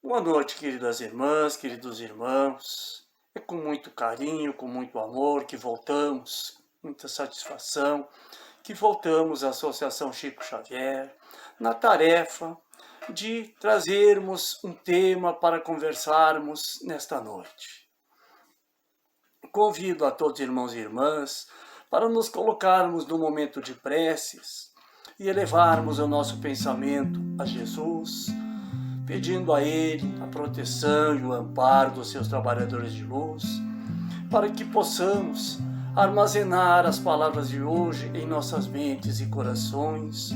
Boa noite, queridas irmãs, queridos irmãos. É com muito carinho, com muito amor que voltamos, muita satisfação, que voltamos à Associação Chico Xavier, na tarefa de trazermos um tema para conversarmos nesta noite. Convido a todos irmãos e irmãs para nos colocarmos no momento de preces e elevarmos o nosso pensamento a Jesus, pedindo a Ele a proteção e o amparo dos seus trabalhadores de luz, para que possamos armazenar as palavras de hoje em nossas mentes e corações,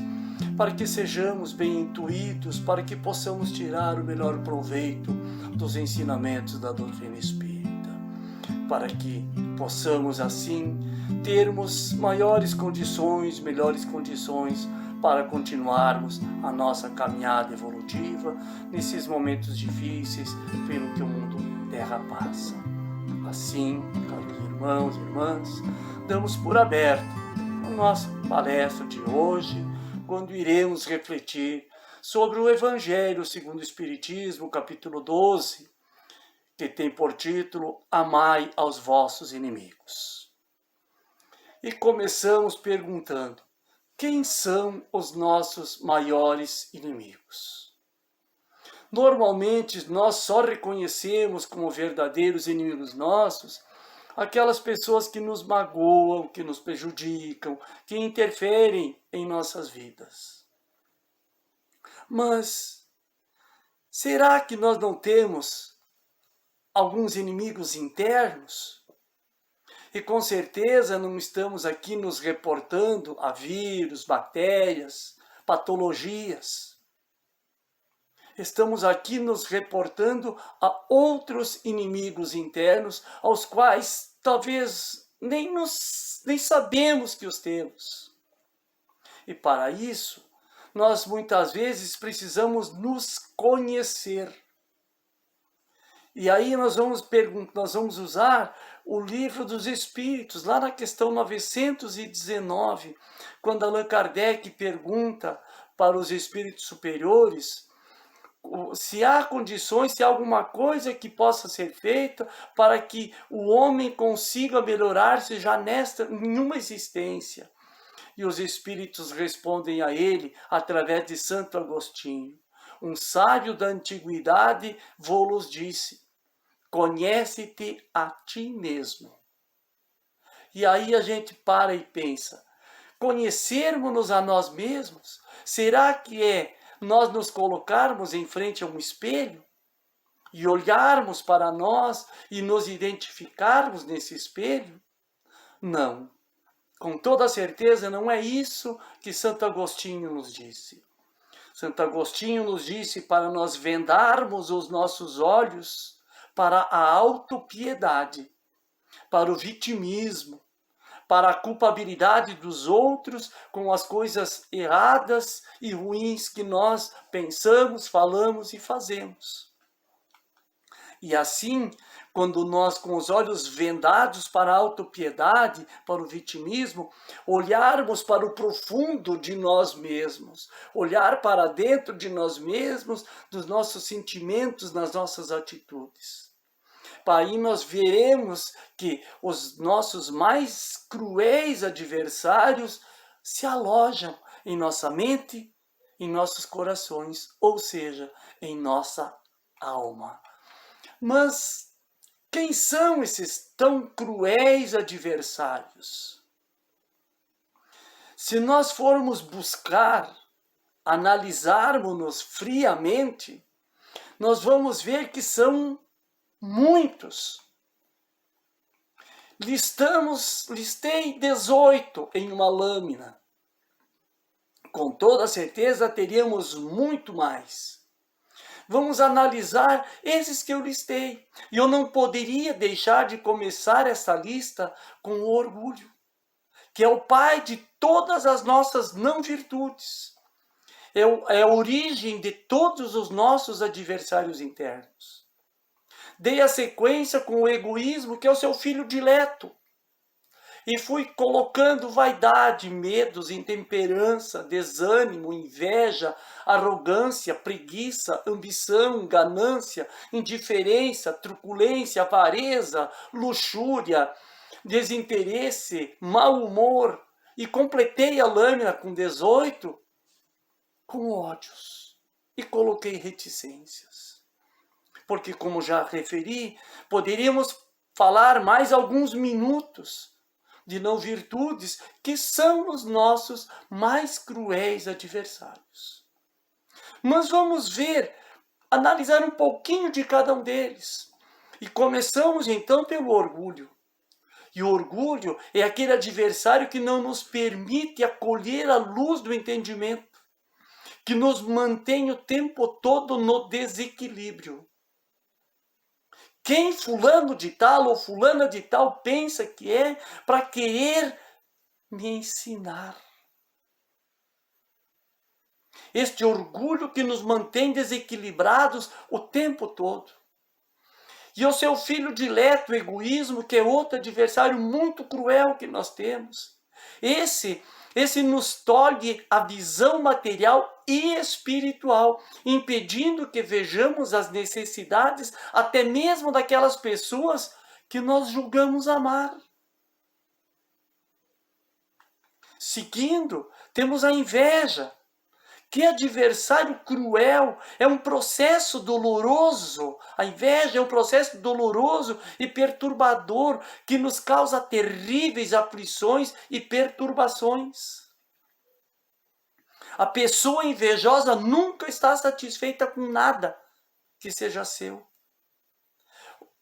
para que sejamos bem intuídos, para que possamos tirar o melhor proveito dos ensinamentos da doutrina espírita, para que possamos assim termos maiores condições, melhores condições para continuarmos a nossa caminhada evolutiva nesses momentos difíceis pelo que o mundo terra passa. Assim, caros irmãos e irmãs, damos por aberto a nossa palestra de hoje, quando iremos refletir sobre o Evangelho segundo o Espiritismo, capítulo 12, que tem por título Amai aos vossos inimigos. E começamos perguntando: quem são os nossos maiores inimigos? Normalmente, nós só reconhecemos como verdadeiros inimigos nossos aquelas pessoas que nos magoam, que nos prejudicam, que interferem em nossas vidas. Mas será que nós não temos alguns inimigos internos? E com certeza não estamos aqui nos reportando a vírus, bactérias, patologias. Estamos aqui nos reportando a outros inimigos internos, aos quais talvez nem sabemos que os temos. E para isso, nós muitas vezes precisamos nos conhecer. E aí nós vamos usar o Livro dos Espíritos, lá na questão 919, quando Allan Kardec pergunta para os espíritos superiores se há condições, se há alguma coisa que possa ser feita para que o homem consiga melhorar-se já em uma existência. E os espíritos respondem a ele através de Santo Agostinho. Um sábio da antiguidade vos disse: conhece-te a ti mesmo. E aí a gente para e pensa: conhecermos-nos a nós mesmos? Será que é nós nos colocarmos em frente a um espelho e olharmos para nós e nos identificarmos nesse espelho? Não. Com toda certeza não é isso que Santo Agostinho nos disse. Santo Agostinho nos disse para nós vendarmos os nossos olhos para a autopiedade, para o vitimismo, para a culpabilidade dos outros com as coisas erradas e ruins que nós pensamos, falamos e fazemos. E assim, quando nós, com os olhos vendados para a autopiedade, para o vitimismo, olharmos para o profundo de nós mesmos, olhar para dentro de nós mesmos, dos nossos sentimentos, das nossas atitudes. Aí nós veremos que os nossos mais cruéis adversários se alojam em nossa mente, em nossos corações, ou seja, em nossa alma. Mas quem são esses tão cruéis adversários? Se nós formos buscar, analisarmos-nos friamente, nós vamos ver que são muitos. Listei 18 em uma lâmina. Com toda certeza teríamos muito mais. Vamos analisar esses que eu listei. E eu não poderia deixar de começar essa lista com o orgulho, que é o pai de todas as nossas não virtudes. É a origem de todos os nossos adversários internos. Dei a sequência com o egoísmo, que é o seu filho dileto. E fui colocando vaidade, medos, intemperança, desânimo, inveja, arrogância, preguiça, ambição, ganância, indiferença, truculência, avareza, luxúria, desinteresse, mau humor. E completei a lâmina com 18 com ódios. E coloquei reticências. Porque, como já referi, poderíamos falar mais alguns minutos de não virtudes que são os nossos mais cruéis adversários. Mas vamos ver, analisar um pouquinho de cada um deles. E começamos então pelo orgulho. E o orgulho é aquele adversário que não nos permite acolher a luz do entendimento, que nos mantém o tempo todo no desequilíbrio. Quem fulano de tal ou fulana de tal pensa que é para querer me ensinar? Este orgulho que nos mantém desequilibrados o tempo todo. E o seu filho dileto, o egoísmo, que é outro adversário muito cruel que nós temos. Esse nos tolhe a visão material e espiritual, impedindo que vejamos as necessidades até mesmo daquelas pessoas que nós julgamos amar. Seguindo, temos a inveja. Que adversário cruel, é um processo doloroso. A inveja é um processo doloroso e perturbador que nos causa terríveis aflições e perturbações. A pessoa invejosa nunca está satisfeita com nada que seja seu.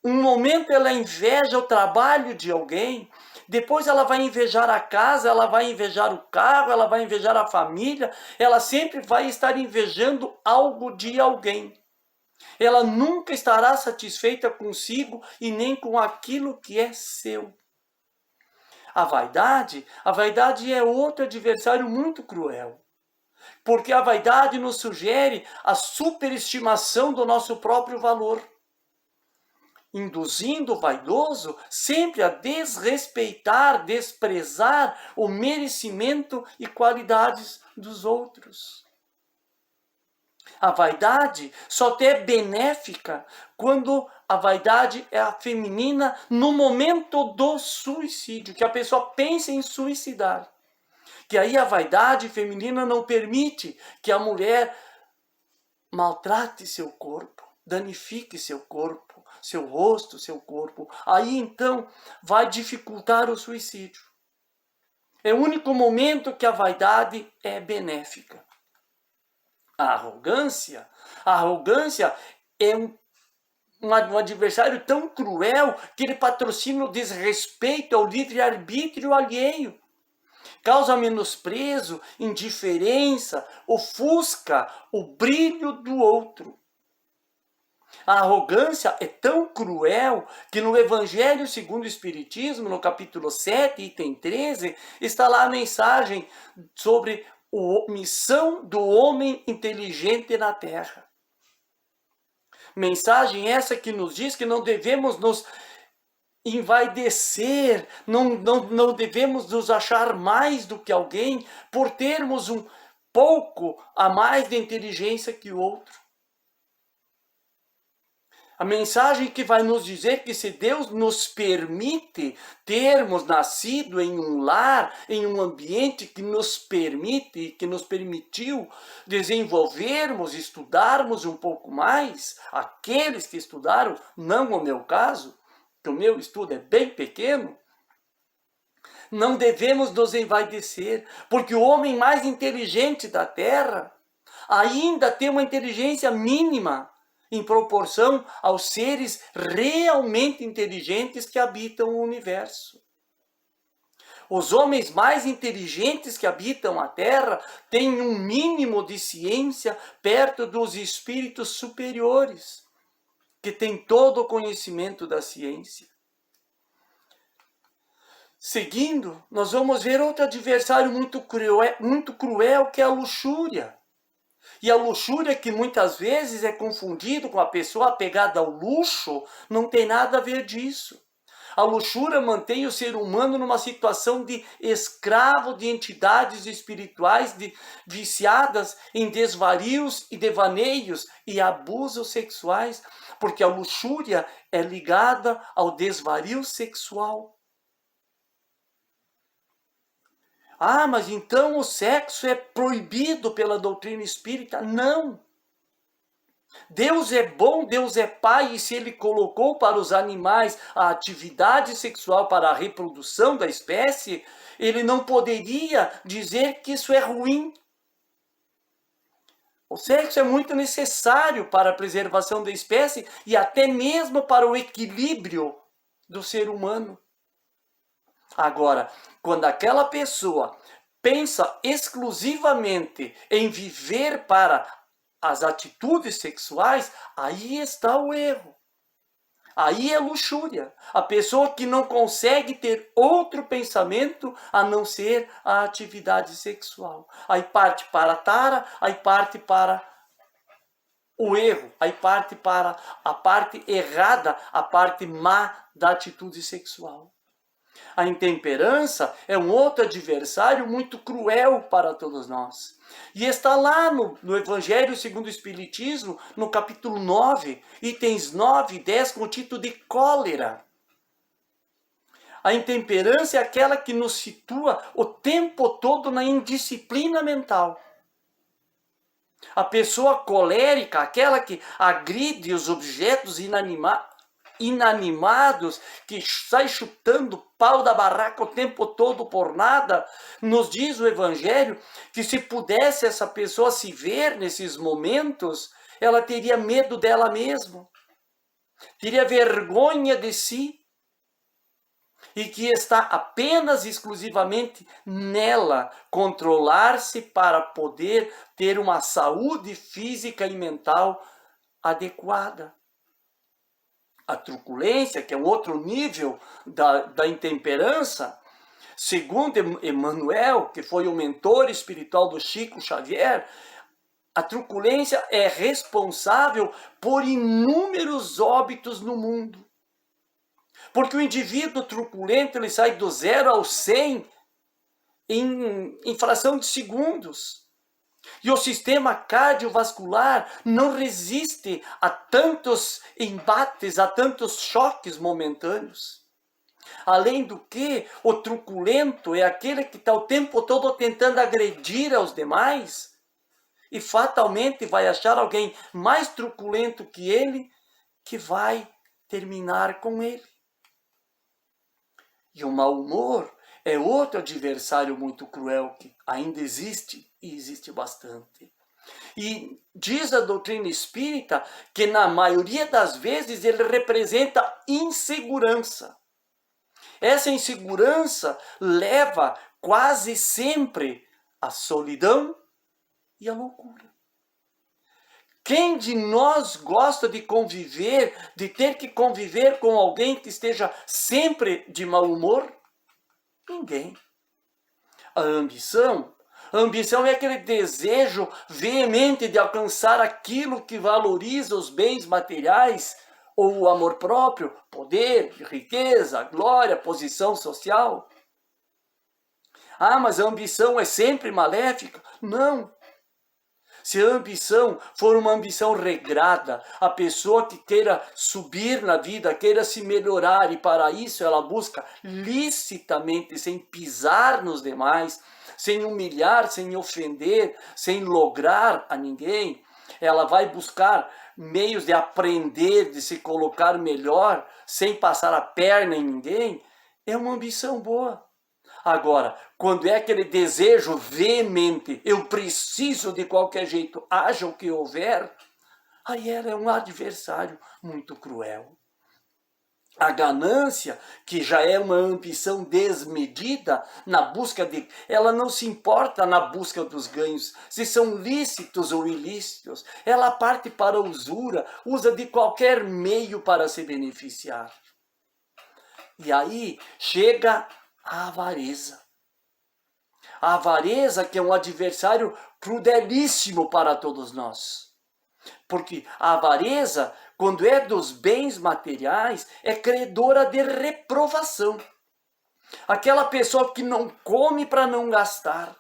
Um momento ela inveja o trabalho de alguém, depois ela vai invejar a casa, ela vai invejar o carro, ela vai invejar a família, ela sempre vai estar invejando algo de alguém. Ela nunca estará satisfeita consigo e nem com aquilo que é seu. A vaidade é outro adversário muito cruel, porque a vaidade nos sugere a superestimação do nosso próprio valor, induzindo o vaidoso sempre a desrespeitar, desprezar o merecimento e qualidades dos outros. A vaidade só é benéfica quando a vaidade é a feminina no momento do suicídio, que a pessoa pensa em suicidar. Que aí a vaidade feminina não permite que a mulher maltrate seu corpo, danifique seu corpo, seu rosto, seu corpo. Aí então vai dificultar o suicídio. É o único momento que a vaidade é benéfica. A arrogância é um adversário tão cruel que ele patrocina o desrespeito ao livre-arbítrio alheio. Causa menosprezo, indiferença, ofusca o brilho do outro. A arrogância é tão cruel que no Evangelho segundo o Espiritismo, no capítulo 7, item 13, está lá a mensagem sobre a missão do homem inteligente na Terra. Mensagem essa que nos diz que não devemos nos envaidecer, não devemos nos achar mais do que alguém por termos um pouco a mais de inteligência que o outro. A mensagem que vai nos dizer que se Deus nos permite termos nascido em um lar, em um ambiente que nos permite, que nos permitiu desenvolvermos, estudarmos um pouco mais, aqueles que estudaram, não o meu caso, que o meu estudo é bem pequeno, não devemos nos envaidecer, porque o homem mais inteligente da Terra ainda tem uma inteligência mínima em proporção aos seres realmente inteligentes que habitam o universo. Os homens mais inteligentes que habitam a Terra têm um mínimo de ciência perto dos espíritos superiores, que têm todo o conhecimento da ciência. Seguindo, nós vamos ver outro adversário muito cruel, que é a luxúria. E a luxúria, que muitas vezes é confundido com a pessoa apegada ao luxo, não tem nada a ver disso. A luxúria mantém o ser humano numa situação de escravo de entidades espirituais viciadas em desvarios e devaneios e abusos sexuais, porque a luxúria é ligada ao desvario sexual. Ah, mas então o sexo é proibido pela doutrina espírita? Não. Deus é bom, Deus é Pai, e se Ele colocou para os animais a atividade sexual para a reprodução da espécie, Ele não poderia dizer que isso é ruim. O sexo é muito necessário para a preservação da espécie e até mesmo para o equilíbrio do ser humano. Agora, quando aquela pessoa pensa exclusivamente em viver para as atitudes sexuais, aí está o erro. Aí é luxúria. A pessoa que não consegue ter outro pensamento a não ser a atividade sexual. Aí parte para a tara, aí parte para o erro, aí parte para a parte errada, a parte má da atitude sexual. A intemperança é um outro adversário muito cruel para todos nós. E está lá no Evangelho segundo o Espiritismo, no capítulo 9, itens 9 e 10, com o título de cólera. A intemperança é aquela que nos situa o tempo todo na indisciplina mental. A pessoa colérica, aquela que agride os objetos inanimados, que sai chutando pau da barraca o tempo todo por nada, nos diz o Evangelho que se pudesse essa pessoa se ver nesses momentos, ela teria medo dela mesma, teria vergonha de si, e que está apenas exclusivamente nela controlar-se para poder ter uma saúde física e mental adequada. A truculência, que é um outro nível da intemperança, segundo Emmanuel, que foi o mentor espiritual do Chico Xavier, a truculência é responsável por inúmeros óbitos no mundo. Porque o indivíduo truculento, ele sai do 0 ao 100 em fração de segundos. E o sistema cardiovascular não resiste a tantos embates, a tantos choques momentâneos. Além do que, o truculento é aquele que está o tempo todo tentando agredir aos demais e fatalmente vai achar alguém mais truculento que ele que vai terminar com ele. E o mau humor é outro adversário muito cruel que ainda existe e existe bastante. E diz a doutrina espírita que na maioria das vezes ele representa insegurança. Essa insegurança leva quase sempre à solidão e à loucura. Quem de nós gosta de conviver, de ter que conviver com alguém que esteja sempre de mau humor? Ninguém. A ambição é aquele desejo veemente de alcançar aquilo que valoriza os bens materiais, ou o amor próprio, poder, riqueza, glória, posição social. Ah, mas a ambição é sempre maléfica? Não. Se a ambição for uma ambição regrada, a pessoa que queira subir na vida, queira se melhorar, e para isso ela busca licitamente, sem pisar nos demais, sem humilhar, sem ofender, sem lograr a ninguém, ela vai buscar meios de aprender, de se colocar melhor, sem passar a perna em ninguém, é uma ambição boa. Agora, quando é aquele desejo veemente, eu preciso de qualquer jeito, haja o que houver, aí ela é um adversário muito cruel. A ganância, que já é uma ambição desmedida, ela não se importa na busca dos ganhos, se são lícitos ou ilícitos, ela parte para a usura, usa de qualquer meio para se beneficiar. E aí chega a avareza. A avareza, que é um adversário crudelíssimo para todos nós. Porque a avareza, quando é dos bens materiais, é credora de reprovação. Aquela pessoa que não come para não gastar,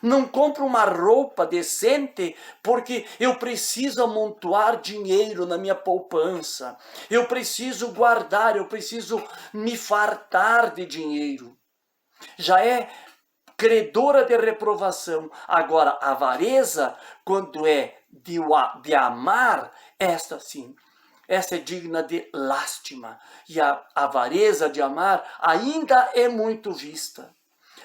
não compra uma roupa decente porque eu preciso amontoar dinheiro na minha poupança, eu preciso guardar, eu preciso me fartar de dinheiro. Já é credora de reprovação. Agora, a avareza, quando é de amar, esta sim, essa é digna de lástima. E a avareza de amar ainda é muito vista.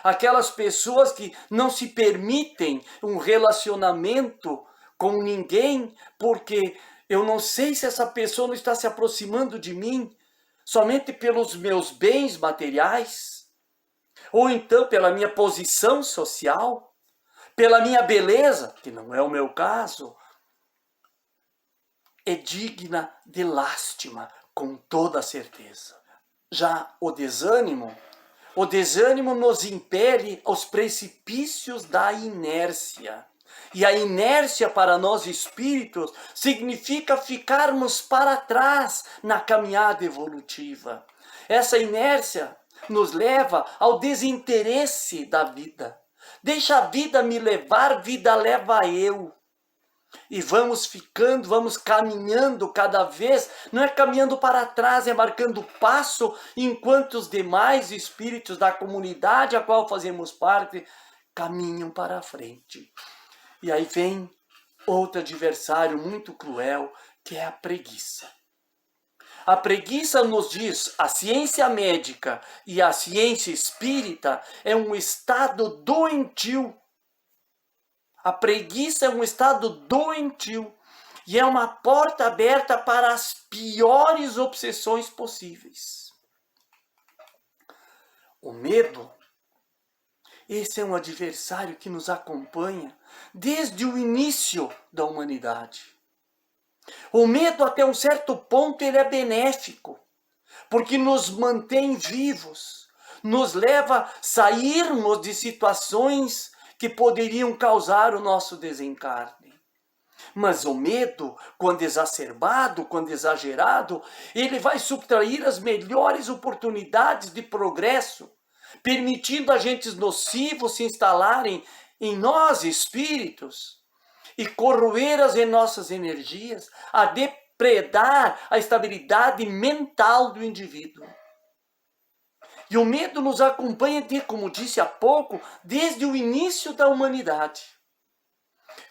Aquelas pessoas que não se permitem um relacionamento com ninguém, porque eu não sei se essa pessoa não está se aproximando de mim somente pelos meus bens materiais, ou então pela minha posição social, pela minha beleza, que não é o meu caso, é digna de lástima, com toda certeza. Já o desânimo nos impele aos precipícios da inércia. E a inércia para nós espíritos significa ficarmos para trás na caminhada evolutiva. Essa inércia nos leva ao desinteresse da vida. Deixa a vida me levar, vida leva eu. E vamos ficando, vamos caminhando cada vez, não é caminhando para trás, é marcando passo, enquanto os demais espíritos da comunidade a qual fazemos parte caminham para a frente. E aí vem outro adversário muito cruel, que é a preguiça. A preguiça nos diz, a ciência médica e a ciência espírita é um estado doentio. A preguiça é um estado doentio e é uma porta aberta para as piores obsessões possíveis. O medo, esse é um adversário que nos acompanha desde o início da humanidade. O medo, até um certo ponto, ele é benéfico, porque nos mantém vivos, nos leva a sairmos de situações que poderiam causar o nosso desencarne. Mas o medo, quando exacerbado, quando exagerado, ele vai subtrair as melhores oportunidades de progresso, permitindo agentes nocivos se instalarem em nós, espíritos, e corroer as nossas energias, a depredar a estabilidade mental do indivíduo. E o medo nos acompanha, como disse há pouco, desde o início da humanidade.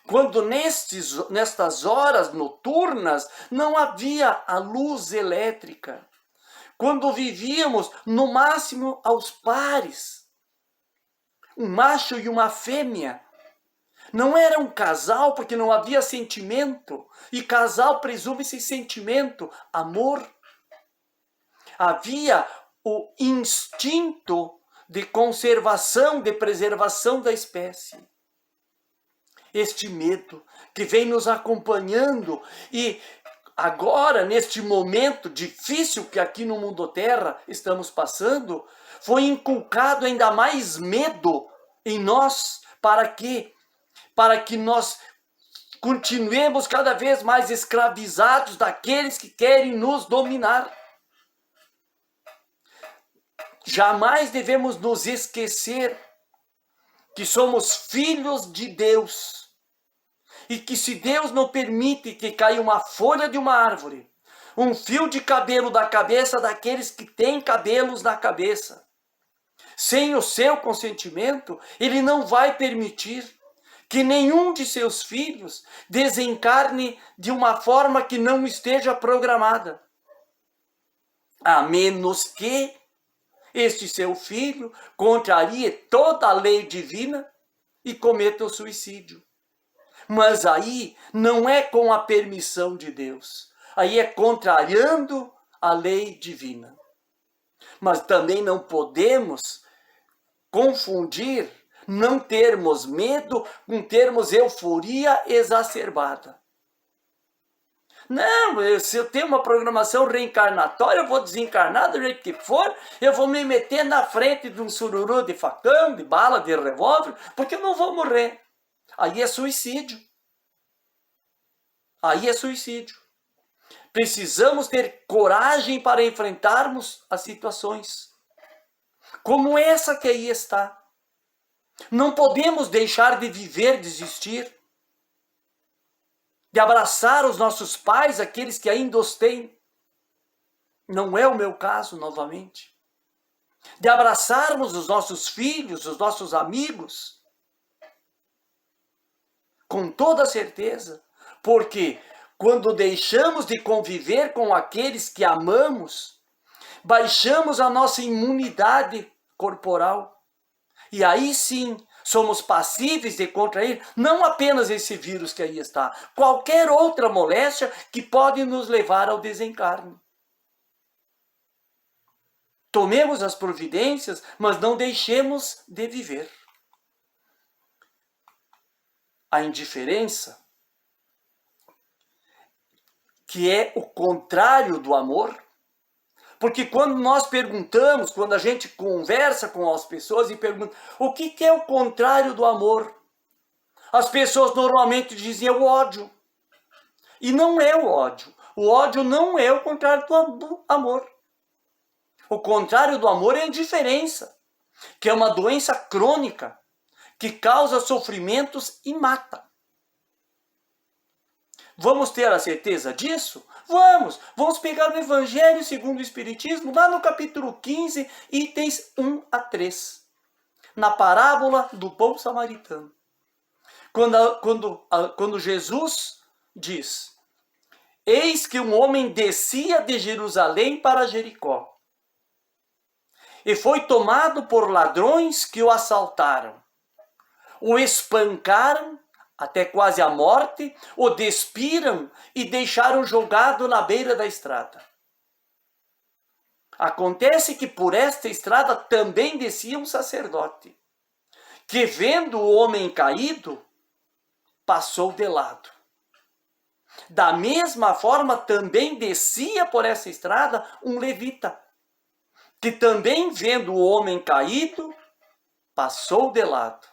Quando nestas horas noturnas não havia a luz elétrica. Quando vivíamos no máximo aos pares. Um macho e uma fêmea. Não era um casal porque não havia sentimento. E casal presume-se sentimento, amor. Havia o instinto de conservação, de preservação da espécie. Este medo que vem nos acompanhando e agora, neste momento difícil que aqui no mundo Terra estamos passando, foi inculcado ainda mais medo em nós. Para quê? Para que nós continuemos cada vez mais escravizados daqueles que querem nos dominar. Jamais devemos nos esquecer que somos filhos de Deus e que se Deus não permite que caia uma folha de uma árvore, um fio de cabelo da cabeça daqueles que têm cabelos na cabeça, sem o seu consentimento, Ele não vai permitir que nenhum de seus filhos desencarne de uma forma que não esteja programada, a menos que este seu filho contrarie toda a lei divina e cometa o suicídio. Mas aí não é com a permissão de Deus. Aí é contrariando a lei divina. Mas também não podemos confundir, não termos medo com termos euforia exacerbada. Não, se eu tenho uma programação reencarnatória, eu vou desencarnar do jeito que for, eu vou me meter na frente de um sururu de facão, de bala, de revólver, porque eu não vou morrer. Aí é suicídio. aí é suicídio. Precisamos ter coragem para enfrentarmos as situações, como essa que aí está. Não podemos deixar de viver, desistir, de abraçar os nossos pais, aqueles que ainda os têm. Não é o meu caso, novamente. De abraçarmos os nossos filhos, os nossos amigos, com toda certeza, porque quando deixamos de conviver com aqueles que amamos, baixamos a nossa imunidade corporal. E aí sim, somos passíveis de contrair não apenas esse vírus que aí está, qualquer outra moléstia que pode nos levar ao desencarne. Tomemos as providências, mas não deixemos de viver. A indiferença, que é o contrário do amor, porque quando nós perguntamos, quando a gente conversa com as pessoas e pergunta o que é o contrário do amor, as pessoas normalmente dizem o ódio. E não é o ódio. O ódio não é o contrário do amor. O contrário do amor é a indiferença, que é uma doença crônica, que causa sofrimentos e mata. Vamos ter a certeza disso? Vamos pegar o Evangelho segundo o Espiritismo, lá no capítulo 15, itens 1 a 3, na parábola do bom samaritano. Quando Jesus diz, eis que um homem descia de Jerusalém para Jericó, e foi tomado por ladrões que o assaltaram, o espancaram até quase a morte, o despiram e deixaram jogado na beira da estrada. Acontece que por esta estrada também descia um sacerdote, que vendo o homem caído, passou de lado. Da mesma forma também descia por essa estrada um levita, que também vendo o homem caído, passou de lado.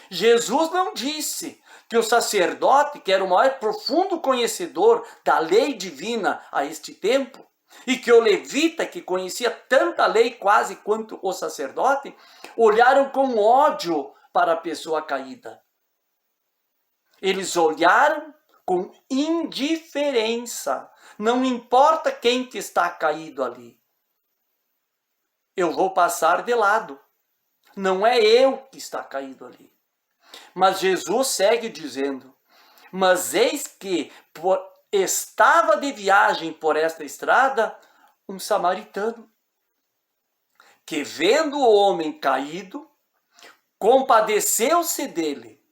Jesus não disse que o sacerdote, que era o maior profundo conhecedor da lei divina a este tempo, e que o levita, que conhecia tanta lei quase quanto o sacerdote, olharam com ódio para a pessoa caída. Eles olharam com indiferença. Não importa quem que está caído ali. Eu vou passar de lado. Não é eu que está caído ali. Mas Jesus segue dizendo, mas eis que estava de viagem por esta estrada um samaritano, que vendo o homem caído, compadeceu-se dele,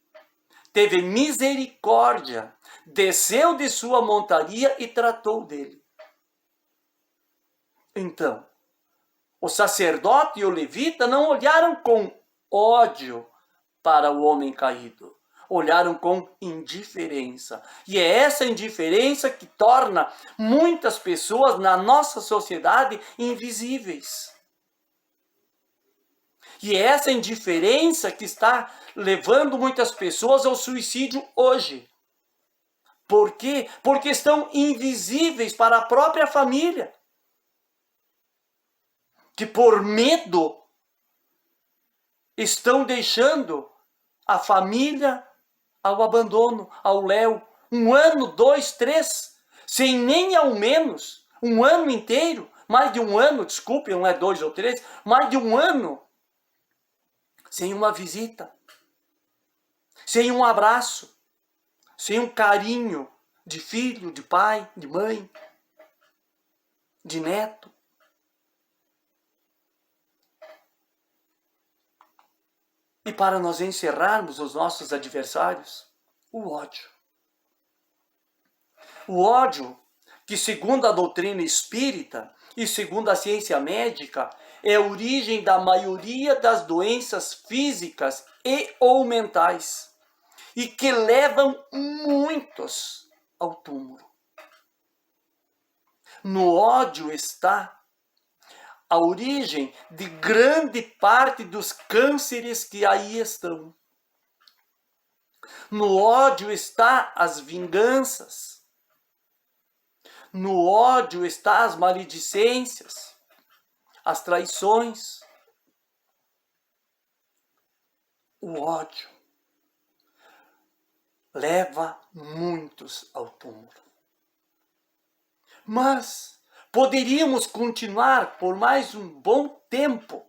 teve misericórdia, desceu de sua montaria e tratou dele. Então, o sacerdote e o levita não olharam com ódio para o homem caído. Olharam com indiferença. E é essa indiferença que torna muitas pessoas na nossa sociedade invisíveis. E é essa indiferença que está levando muitas pessoas ao suicídio hoje. Por quê? Porque estão invisíveis para a própria família. Que por medo estão deixando a família ao abandono, ao léu. 1 ano, 2, 3, sem nem ao menos 1 ano inteiro, mais de 1 ano, desculpe, não é 2 ou 3, mais de 1 ano, sem uma visita, sem um abraço, sem um carinho de filho, de pai, de mãe, de neto. E para nós encerrarmos os nossos adversários, o ódio. O ódio, que segundo a doutrina espírita e segundo a ciência médica, é a origem da maioria das doenças físicas e ou mentais, e que levam muitos ao túmulo. No ódio está a origem de grande parte dos cânceres que aí estão. No ódio está as vinganças. No ódio está as maledicências, as traições. O ódio leva muitos ao túmulo. Mas poderíamos continuar por mais um bom tempo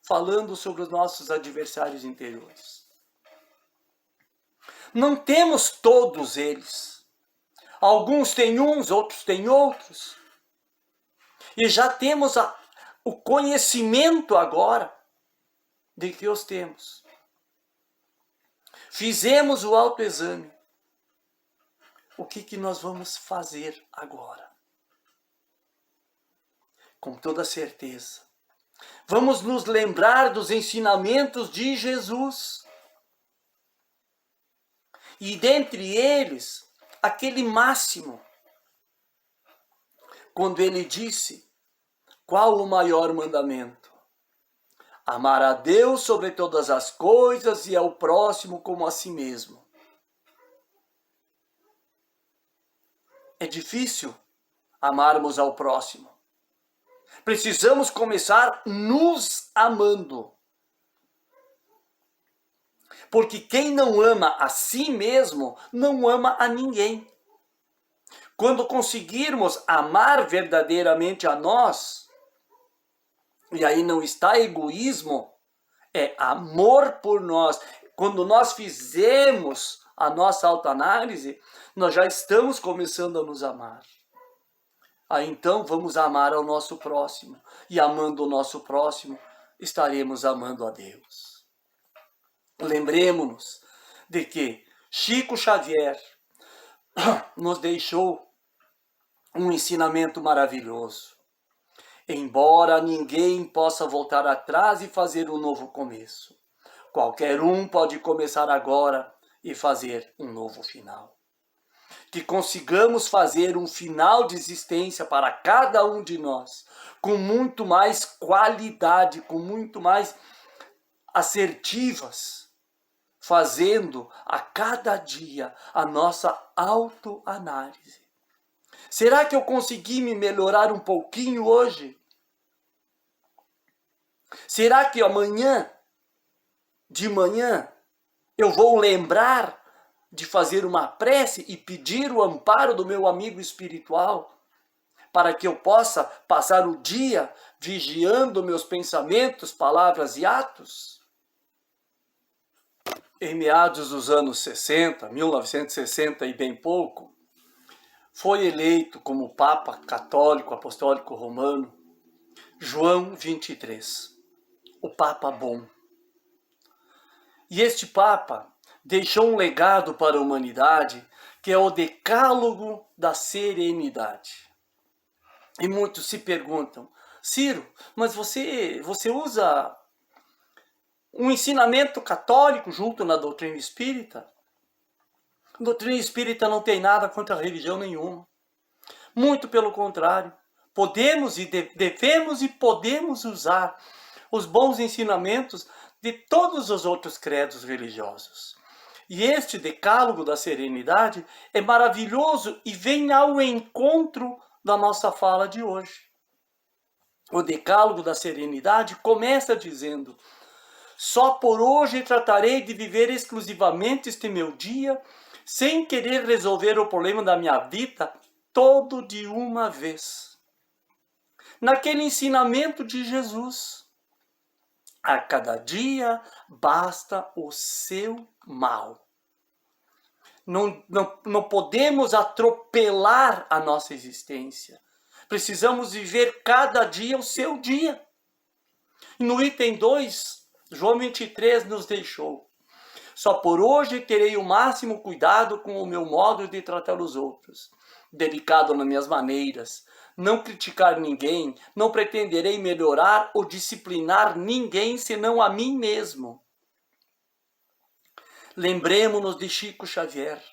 falando sobre os nossos adversários interiores. Não temos todos eles. Alguns têm uns, outros têm outros. E já temos o conhecimento agora de que os temos. Fizemos o autoexame. O que nós vamos fazer agora? Com toda certeza, vamos nos lembrar dos ensinamentos de Jesus. E dentre eles, aquele máximo, quando ele disse: qual o maior mandamento? Amar a Deus sobre todas as coisas e ao próximo como a si mesmo. É difícil amarmos ao próximo. Precisamos começar nos amando. Porque quem não ama a si mesmo, não ama a ninguém. Quando conseguirmos amar verdadeiramente a nós, e aí não está egoísmo, é amor por nós. Quando nós fizemos a nossa autoanálise, nós já estamos começando a nos amar. Aí então vamos amar ao nosso próximo. E amando o nosso próximo, estaremos amando a Deus. Lembremos-nos de que Chico Xavier nos deixou um ensinamento maravilhoso. Embora ninguém possa voltar atrás e fazer um novo começo, qualquer um pode começar agora e fazer um novo final. Que consigamos fazer um final de existência para cada um de nós, com muito mais qualidade, com muito mais assertivas, fazendo a cada dia a nossa autoanálise. Será que eu consegui me melhorar um pouquinho hoje? Será que amanhã, de manhã, eu vou lembrar de fazer uma prece e pedir o amparo do meu amigo espiritual, para que eu possa passar o dia vigiando meus pensamentos, palavras e atos? Em meados dos anos 60, 1960 e bem pouco, foi eleito como Papa Católico Apostólico Romano João 23, o Papa bom. E este Papa deixou um legado para a humanidade, que é o Decálogo da Serenidade. E muitos se perguntam: Ciro, mas você usa um ensinamento católico junto na doutrina espírita? A doutrina espírita não tem nada contra religião nenhuma. Muito pelo contrário. Podemos e devemos e podemos usar os bons ensinamentos de todos os outros credos religiosos. E este Decálogo da Serenidade é maravilhoso e vem ao encontro da nossa fala de hoje. O Decálogo da Serenidade começa dizendo: só por hoje tratarei de viver exclusivamente este meu dia, sem querer resolver o problema da minha vida todo de uma vez. Naquele ensinamento de Jesus: a cada dia basta o seu mal. Não podemos atropelar a nossa existência. Precisamos viver cada dia o seu dia. No item 2, João 23 nos deixou: só por hoje terei o máximo cuidado com o meu modo de tratar os outros, delicado nas minhas maneiras, não criticar ninguém, não pretenderei melhorar ou disciplinar ninguém senão a mim mesmo. Lembremos-nos de Chico Xavier.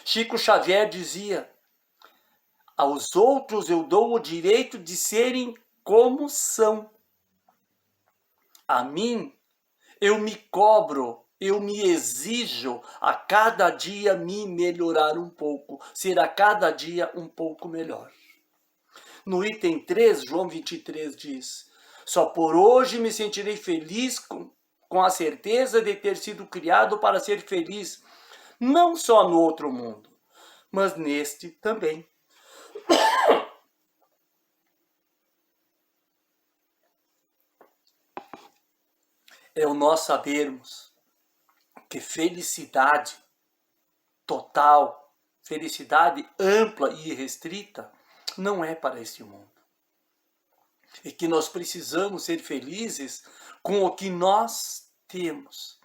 Chico Xavier dizia: aos outros eu dou o direito de serem como são. A mim, eu me cobro eu me exijo a cada dia me melhorar um pouco, ser a cada dia um pouco melhor. No item 3, João 23 diz: só por hoje me sentirei feliz com a certeza de ter sido criado para ser feliz, não só no outro mundo, mas neste também. É o nós sabermos que felicidade total, felicidade ampla e irrestrita, não é para este mundo. E que nós precisamos ser felizes com o que nós temos,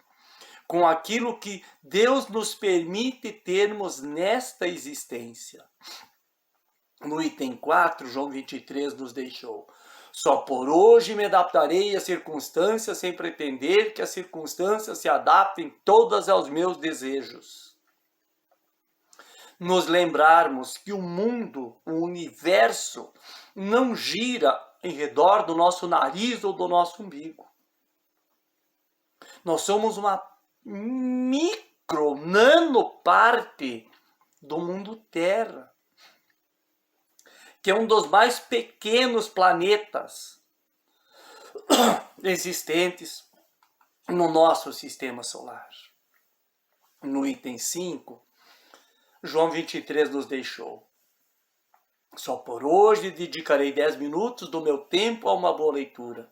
com aquilo que Deus nos permite termos nesta existência. No item 4, João 23 nos deixou: só por hoje me adaptarei às circunstâncias sem pretender que as circunstâncias se adaptem todas aos meus desejos. Nos lembrarmos que o mundo, o universo, não gira em redor do nosso nariz ou do nosso umbigo. Nós somos uma nanoparte do mundo Terra, que é um dos mais pequenos planetas existentes no nosso sistema solar. No item 5, João 23 nos deixou: só por hoje dedicarei 10 minutos do meu tempo a uma boa leitura,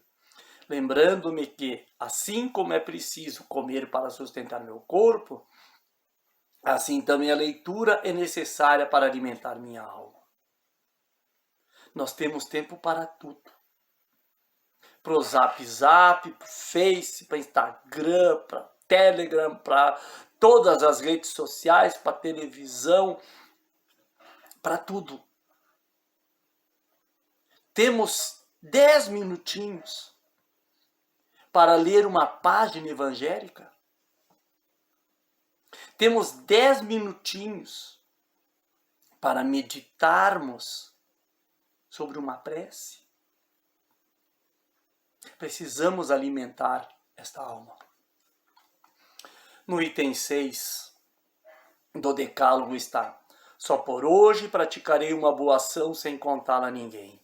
lembrando-me que, assim como é preciso comer para sustentar meu corpo, assim também a leitura é necessária para alimentar minha alma. Nós temos tempo para tudo. Para o Zap, para o Face, para Instagram, para Telegram, para todas as redes sociais, para televisão, para tudo. Temos 10 minutinhos para ler uma página evangélica. Temos 10 minutinhos para meditarmos sobre uma prece. Precisamos alimentar esta alma. No item 6 do decálogo está: só por hoje praticarei uma boa ação sem contá-la a ninguém.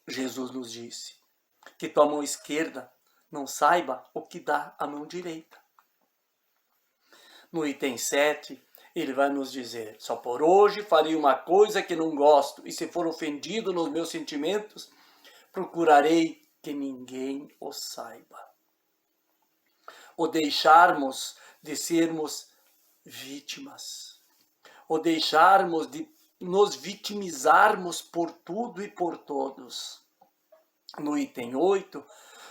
Jesus nos disse que tua mão esquerda não saiba o que dá a mão direita. No item 7, ele vai nos dizer: só por hoje farei uma coisa que não gosto, e se for ofendido nos meus sentimentos, procurarei que ninguém o saiba. O deixarmos de sermos vítimas, o deixarmos de nos vitimizarmos por tudo e por todos. No item 8,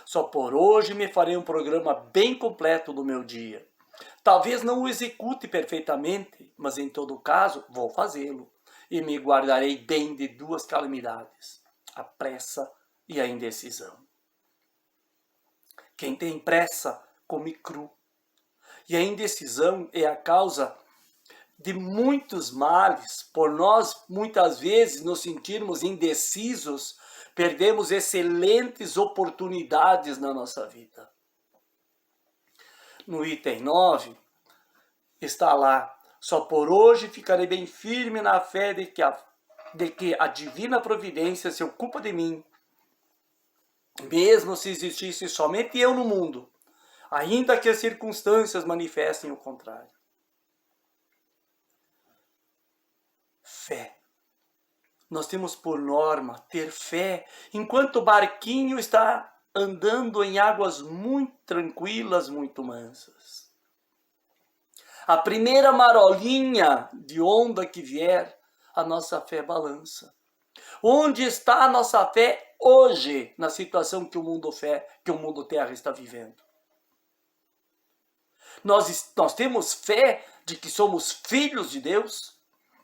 só por hoje me farei um programa bem completo do meu dia. Talvez não o execute perfeitamente, mas em todo caso vou fazê-lo, e me guardarei bem de 2 calamidades: a pressa e a indecisão. Quem tem pressa come cru, e a indecisão é a causa de muitos males. Por nós muitas vezes nos sentirmos indecisos, perdemos excelentes oportunidades na nossa vida. No item 9 está lá: só por hoje ficarei bem firme na fé de que a divina providência se ocupa de mim, mesmo se existisse somente eu no mundo, ainda que as circunstâncias manifestem o contrário. Fé. Nós temos por norma ter fé enquanto o barquinho está andando em águas muito tranquilas, muito mansas. A primeira marolinha de onda que vier, a nossa fé balança. Onde está a nossa fé hoje, na situação que o mundo Terra está vivendo? Nós temos fé de que somos filhos de Deus,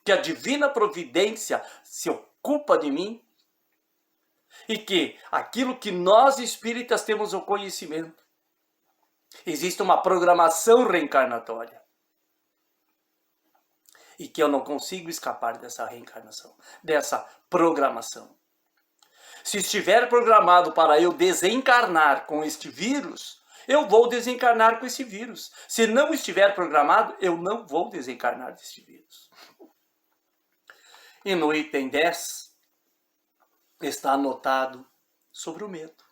que a divina providência se ocupa de mim, e que aquilo que nós espíritas temos o conhecimento, existe uma programação reencarnatória, e que eu não consigo escapar dessa reencarnação, dessa programação. Se estiver programado para eu desencarnar com este vírus, eu vou desencarnar com esse vírus. Se não estiver programado, eu não vou desencarnar desse vírus. E no item 10 está anotado sobre o medo.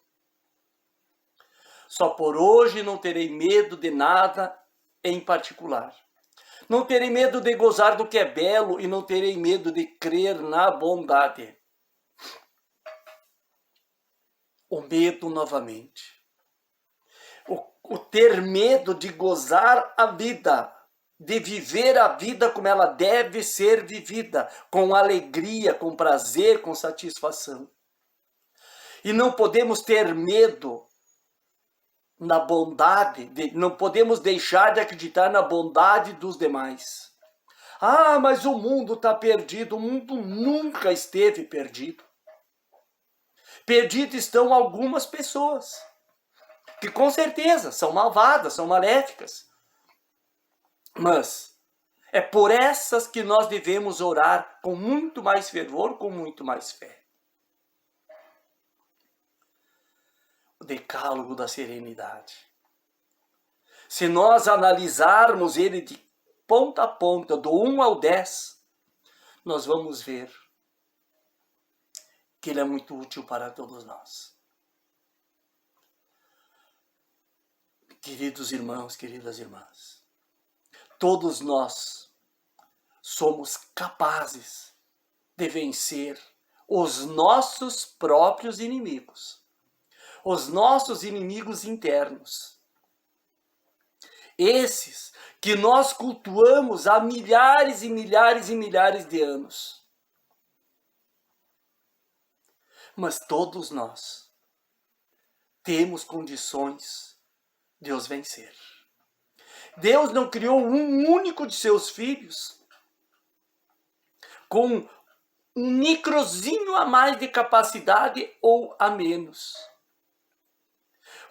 Só por hoje não terei medo de nada em particular. Não terei medo de gozar do que é belo e não terei medo de crer na bondade. O medo novamente. O ter medo de gozar a vida, de viver a vida como ela deve ser vivida, com alegria, com prazer, com satisfação. E não podemos ter medo na bondade, não podemos deixar de acreditar na bondade dos demais. Ah, mas o mundo está perdido. O mundo nunca esteve perdido. Perdidas estão algumas pessoas, que com certeza são malvadas, são maléficas. Mas é por essas que nós devemos orar com muito mais fervor, com muito mais fé. O decálogo da serenidade. Se nós analisarmos ele de ponta a ponta, do 1 ao 10, nós vamos ver que ele é muito útil para todos nós. Queridos irmãos, queridas irmãs, todos nós somos capazes de vencer os nossos próprios inimigos, os nossos inimigos internos. Esses que nós cultuamos há milhares e milhares e milhares de anos. Mas todos nós temos condições de os vencer. Deus não criou um único de seus filhos com um microzinho a mais de capacidade ou a menos.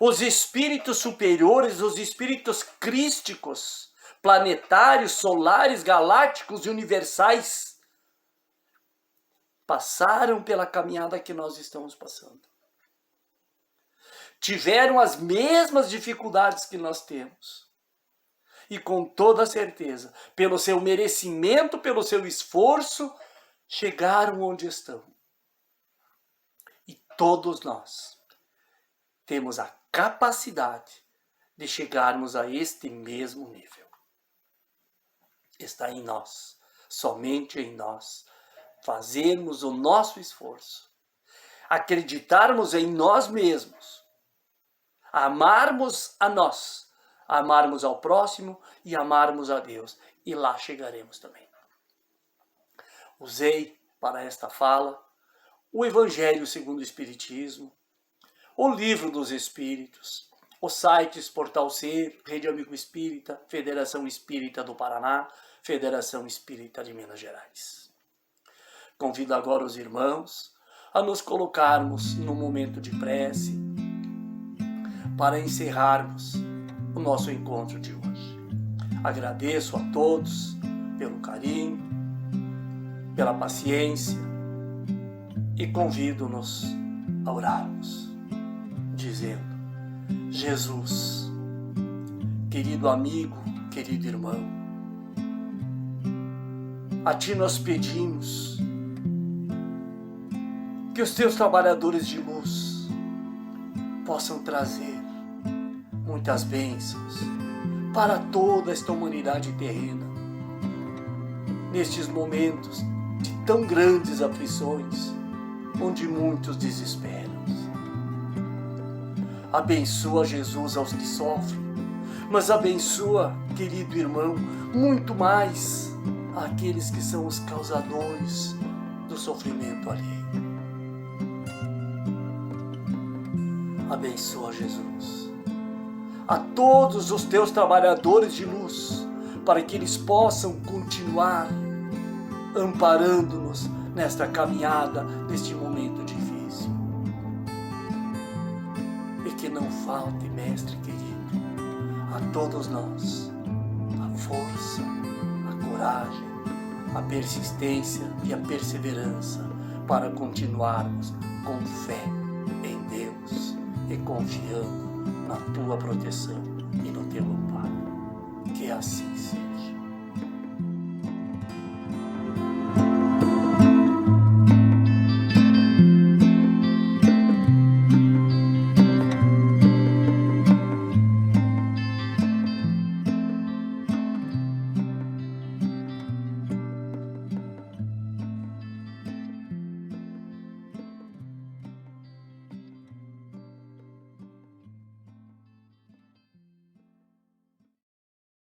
Os espíritos superiores, os espíritos crísticos, planetários, solares, galácticos e universais, passaram pela caminhada que nós estamos passando. Tiveram as mesmas dificuldades que nós temos. E com toda certeza, pelo seu merecimento, pelo seu esforço, chegaram onde estão. E todos nós temos a capacidade de chegarmos a este mesmo nível. Está em nós, somente em nós, fazermos o nosso esforço, acreditarmos em nós mesmos, amarmos a nós, amarmos ao próximo e amarmos a Deus. E lá chegaremos também. Usei para esta fala o Evangelho segundo o Espiritismo, o Livro dos Espíritos, os sites Portal Ser, Rede Amigo Espírita, Federação Espírita do Paraná, Federação Espírita de Minas Gerais. Convido agora os irmãos a nos colocarmos no momento de prece para encerrarmos o nosso encontro de hoje. Agradeço a todos pelo carinho, pela paciência e convido-nos a orarmos, dizendo: Jesus, querido amigo, querido irmão, a Ti nós pedimos que os Teus trabalhadores de luz possam trazer muitas bênçãos para toda esta humanidade terrena, nestes momentos de tão grandes aflições, onde muitos desesperam. Abençoa, Jesus, aos que sofrem, mas abençoa, querido irmão, muito mais aqueles que são os causadores do sofrimento alheio. Abençoa, Jesus, a todos os teus trabalhadores de luz, para que eles possam continuar amparando-nos nesta caminhada, neste momento difícil. E que não falte, Mestre querido, a todos nós a força, a coragem, a persistência e a perseverança para continuarmos com fé em Deus e confiando na tua proteção e no teu amparo. Que assim seja.